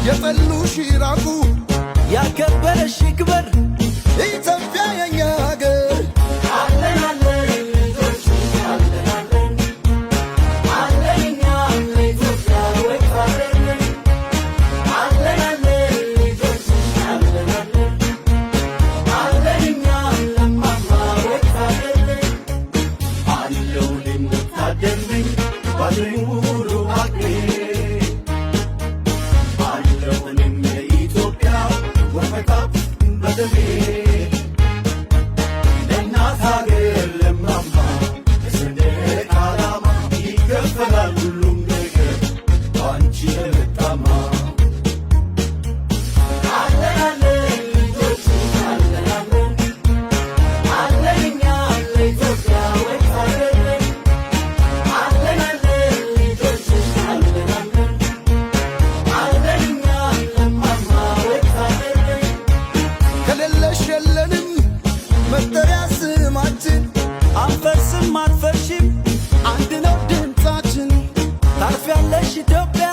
የጠሉሽ ይራቁ ያከበረሽ ይክበር ኢትዮጵያ የኛ ሀገር። አለን አለን ልጆች አለን አለን አለን እኛ ለኢትዮጵያ ወጣለን። አለን አለን ልጆች አለን አለን አለን እኛ ለማማ ወጣለን። አለው ለምታደምኝ ባለኝ ሁሉ አቅሜ ለእናት ሀገር ለማማ የሰንደቅ ዓላማ ይከፈላል ሁሉም ነገር ባንቺ ለመጣማ። አለን አለን ልጆች አለን አለን አለን እኛ ለኢትዮጵያ ወጣለን። አለን አለን ልጆች አለን አለን አለን እኛ ለማማ ወጣለን። ከሌለሽ የለንም መጠሪያ ስማችን አንፈርስም አትፈርሽም አንድ ነው ድምፃችን። ታርፊያለሽ ኢትዮጵያ